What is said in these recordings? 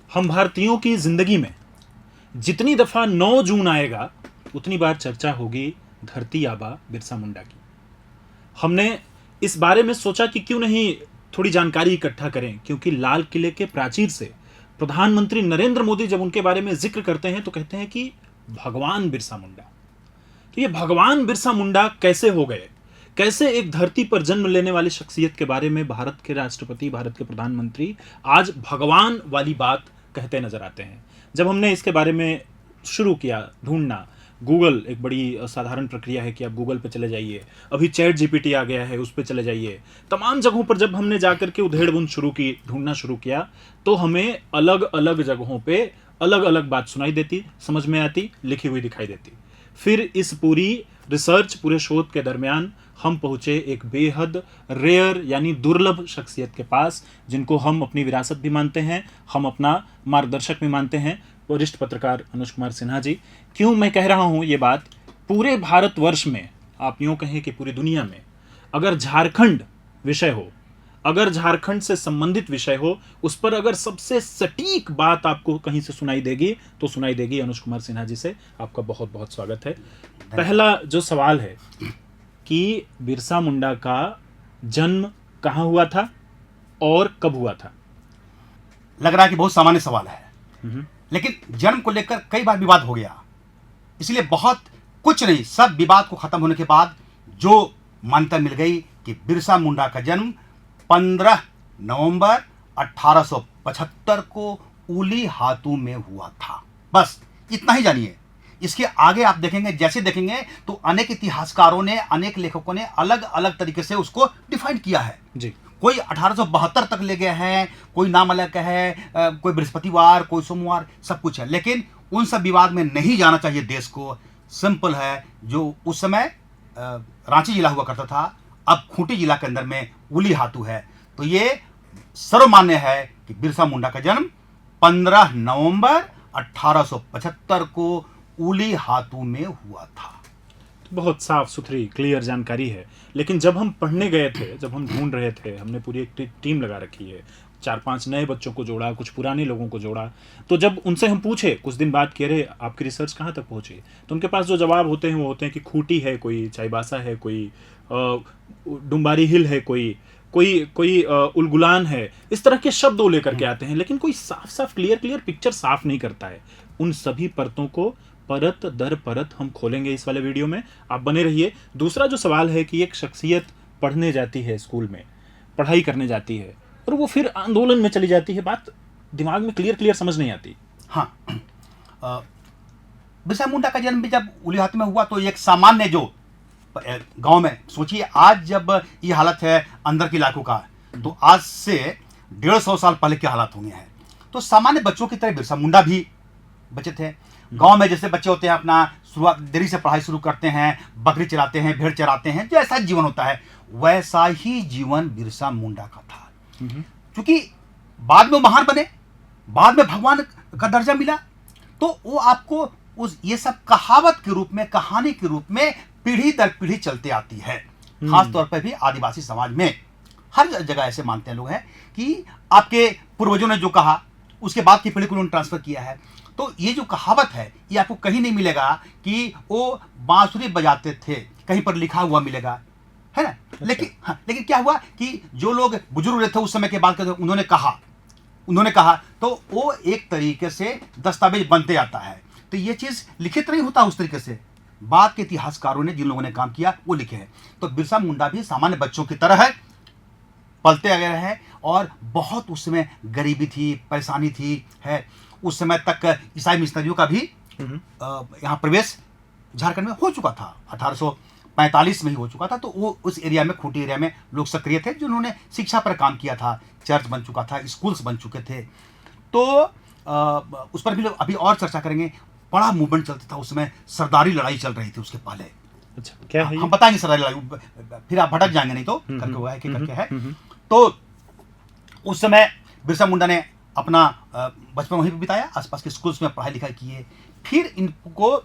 हम भारतीयों की जिंदगी में जितनी दफा 9 जून आएगा उतनी बार चर्चा होगी धरती आबा बिरसा मुंडा की। हमने इस बारे में सोचा कि क्यों नहीं थोड़ी जानकारी इकट्ठा करें, क्योंकि लाल किले के प्राचीर से प्रधानमंत्री नरेंद्र मोदी जब उनके बारे में जिक्र करते हैं तो कहते हैं कि भगवान बिरसा मुंडा। तो ये भगवान बिरसा मुंडा कैसे हो गए, कैसे एक धरती पर जन्म लेने वाली शख्सियत के बारे में भारत के राष्ट्रपति, भारत के प्रधानमंत्री आज भगवान वाली बात कहते नजर आते हैं। जब हमने इसके बारे में शुरू किया ढूंढना, गूगल एक बड़ी साधारण प्रक्रिया है कि आप गूगल पे चले जाइए, अभी चैट जीपीटी आ गया है, उस पे चले जाइए, तमाम जगहों पर जब हमने जाकर के उधेड़-बुन शुरू की, ढूंढना शुरू किया, तो हमें अलग अलग जगहों पे अलग अलग बात सुनाई देती, समझ में आती, लिखी हुई दिखाई देती। फिर इस पूरी रिसर्च, पूरे शोध के दरमियान हम पहुंचे एक बेहद रेयर यानी दुर्लभ शख्सियत के पास, जिनको हम अपनी विरासत भी मानते हैं, हम अपना मार्गदर्शक भी मानते हैं, वरिष्ठ पत्रकार अनुज कुमार सिन्हा जी। क्यों मैं कह रहा हूं ये बात, पूरे भारतवर्ष में, आप यूं कहें कि पूरी दुनिया में, अगर झारखंड विषय हो, अगर झारखंड से संबंधित विषय हो, उस पर अगर सबसे सटीक बात आपको कहीं से सुनाई देगी तो सुनाई देगी अनुज कुमार सिन्हा जी से। आपका बहुत बहुत स्वागत है। पहला जो सवाल है कि बिरसा मुंडा का जन्म कहाँ हुआ था और कब हुआ था? लग रहा है कि बहुत सामान्य सवाल है, लेकिन जन्म को लेकर कई बार विवाद हो गया, इसलिए बहुत कुछ नहीं, सब विवाद को खत्म होने के बाद जो मान्यता मिल गई कि बिरसा मुंडा का जन्म 15 नवंबर 1875 को उली हातू में हुआ था। बस इतना ही जानिए। इसके आगे आप देखेंगे, जैसे देखेंगे तो अनेक इतिहासकारों ने, अनेक लेखकों ने अलग अलग तरीके से उसको डिफाइन किया है जी। कोई 1872 तक ले गया है, कोई नाम अलग का है, कोई बृहस्पतिवार, कोई सोमवार, सब कुछ है, लेकिन उन सब विवाद में नहीं जाना चाहिए देश को। सिंपल है, जो उस समय रांची जिला हुआ करता था, अब खूंटी जिला के अंदर में उली हातू है, तो ये सर्वमान्य है कि बिरसा मुंडा का जन्म 15 नवंबर 1875 को उली हातू में हुआ था। बहुत साफ सुथरी क्लियर जानकारी है। लेकिन जब हम पढ़ने गए थे, जब हम ढूंढ रहे थे, हमने पूरी एक टीम लगा रखी है, 4-5 नए बच्चों को जोड़ा, कुछ पुराने लोगों को जोड़ा, तो जब उनसे हम पूछे कुछ दिन बाद कि अरे आपकी रिसर्च कहाँ तक पहुँची, तो उनके पास जो जवाब होते हैं वो होते हैं कि खूंटी है, कोई चाईबासा है, कोई डुम्बारी हिल है, कोई उलगुलान है, इस तरह के शब्द वो लेकर के आते हैं, लेकिन कोई साफ साफ क्लियर पिक्चर साफ नहीं करता है। उन सभी परतों को परत दर परत हम खोलेंगे इस वाले वीडियो में, आप बने रहिए। दूसरा जो सवाल है कि एक शख्सियत पढ़ने जाती है, स्कूल में पढ़ाई करने जाती है और वो फिर आंदोलन में चली जाती है, बात दिमाग में क्लियर समझ नहीं आती। हाँ, बिरसा मुंडा का जन्म भी जब उली हातू में हुआ तो एक सामान्य जो गांव में, सोचिए आज जब ये हालत है अंदर के इलाकों का, तो आज से 150 साल पहले के हालात होंगे हैं। तो सामान्य बच्चों की तरह बिरसा मुंडा भी बच्चे थे। गांव में जैसे बच्चे होते हैं, अपना शुरुआत देरी से पढ़ाई शुरू करते हैं, बकरी चराते हैं, भेड़ चराते हैं, जैसा जीवन होता है वैसा ही जीवन बिरसा मुंडा का था। क्योंकि बाद में महान बने, बाद में भगवान का दर्जा मिला, तो वो आपको उस ये सब कहावत के रूप में, कहानी के रूप में पीढ़ी दर पीढ़ी चलते आती है। खास तौर पर भी आदिवासी समाज में हर जगह ऐसे मानते हैं लोग हैं कि आपके पूर्वजों ने जो कहा उसके बाद की पीढ़ी को उन्होंने ट्रांसफर किया है। तो ये जो कहावत है ये आपको कहीं नहीं मिलेगा कि वो बांसुरी बजाते थे, कहीं पर लिखा हुआ मिलेगा, है ना। लेकिन क्या हुआ कि जो लोग बुजुर्ग थे उस समय के बाद उन्होंने कहा तो वो एक तरीके से दस्तावेज बनते आता है। तो ये चीज लिखित नहीं होता उस तरीके से, बाद के इतिहासकारों ने, जिन लोगों ने काम किया वो लिखे हैं। तो बिरसा मुंडा भी सामान्य बच्चों की तरह है, पलते गए हैं, और बहुत उस समय गरीबी थी, परेशानी थी, है। उस समय तक ईसाई मिशनरियों का भी यहाँ प्रवेश झारखंड में हो चुका था, 1845 में ही हो चुका था। तो वो उस एरिया में, खूंटी एरिया में लोग सक्रिय थे जिन्होंने शिक्षा पर काम किया था, चर्च बन चुका था, स्कूल्स बन चुके थे। तो उस पर भी लोग अभी और चर्चा करेंगे। बड़ा मूवमेंट चलता था उस समय, सरदारी लड़ाई चल रही थी उसके पहले। अच्छा, क्या है? हम बताएंगे सरदारी लड़ाई, फिर आप भटक जाएंगे नहीं तो करके हुआ है कि करके है। तो उस समय बिरसा मुंडा ने अपना बचपन वहीं पर बिताया, आसपास के स्कूल्स में पढ़ाई लिखाई किए। फिर इनको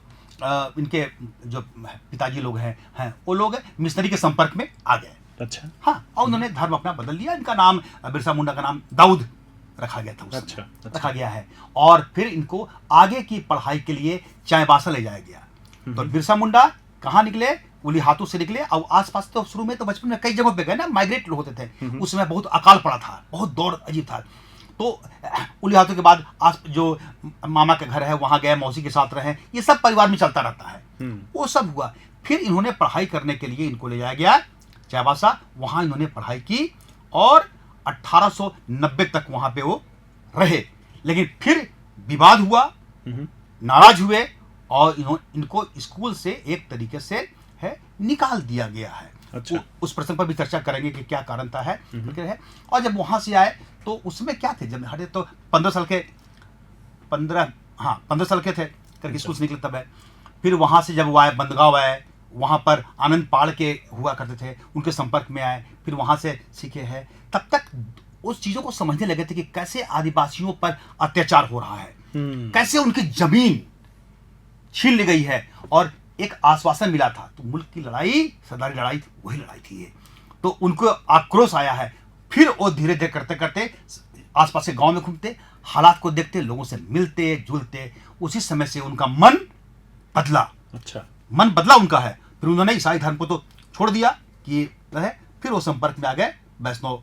इनके जो पिताजी लोग हैं वो लोग मिशनरी के संपर्क में आ गए। अच्छा। हाँ, और उन्होंने धर्म अपना बदल लिया। इनका नाम, बिरसा मुंडा का नाम दाऊद रखा गया था उस अच्छा, समय, अच्छा। रखा गया है। और फिर इनको आगे की पढ़ाई के लिए चाईबासा ले जाया गया। तो बिरसा मुंडा कहाँ निकले? उलीहातू से निकले। और आसपास तो शुरू में तो बचपन में कई जगहों पे गए ना, माइग्रेट होते थे। उस समय बहुत अकाल पड़ा था, बहुत दौड़ अजीब था। तो उलीहातू के बाद जो मामा के घर है वहाँ गए, मौसी के साथ रहे, ये सब परिवार में चलता रहता है। वो सब हुआ। फिर इन्होंने पढ़ाई करने के लिए इनको ले जाया गया चाईबासा। वहाँ इन्होंने पढ़ाई की और 1890 तक वहाँ पे वो रहे। लेकिन फिर विवाद हुआ, नाराज हुए और इनको स्कूल से एक तरीके से है निकाल दिया गया है। अच्छा। उस प्रसंग पर भी चर्चा करेंगे कि क्या कारण था है। और जब वहाँ से आए तो उसमें क्या थे, जब हटे तो 15 साल के 15 साल के थे करके स्कूल से निकले तब है। फिर वहाँ से जब वो आए बंदगांव आए, वहाँ पर आनंद पाड़ के हुआ करते थे, उनके संपर्क में आए, फिर वहाँ से सीखे हैं। तब तक उस चीज़ों को समझने लगे थे कि कैसे आदिवासियों पर अत्याचार हो रहा है, कैसे उनकी जमीन छीन ली गई है। और एक आश्वासन मिला था, तो मुल्क की लड़ाई सरदारी लड़ाई थी, वही लड़ाई थी ये। तो उनको आक्रोश आया है। फिर वो धीरे धीरे करते करते आसपास के गांव में घूमते, हालात को देखते, लोगों से मिलते जुलते। उसी समय से उनका मन बदला। अच्छा। मन बदला उनका है। फिर उन्होंने ईसाई धर्म को तो छोड़ दिया कि है, फिर वो संपर्क में आ गए, वैष्णव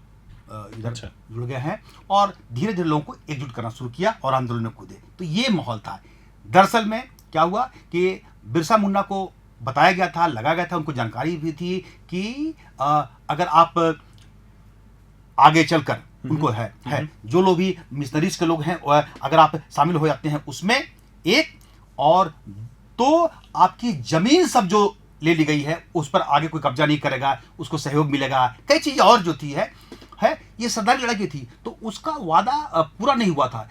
इधर अच्छा। जुड़ गए हैं और धीरे धीरे लोगों को एकजुट करना शुरू किया और आंदोलन में कूदे। तो ये माहौल था। दरअसल में क्या हुआ कि बिरसा मुंडा को बताया गया था, लगाया गया था, उनको जानकारी भी थी कि अगर आप आगे चलकर उनको है जो लोग भी मिशनरीज के लोग हैं, अगर आप शामिल हो जाते हैं उसमें एक, और तो आपकी जमीन सब जो ले ली गई है उस पर आगे कोई कब्जा नहीं करेगा, उसको सहयोग मिलेगा, कई चीजें और जो थी है ये सरदारी लड़ाई की थी। तो उसका वादा पूरा नहीं हुआ था।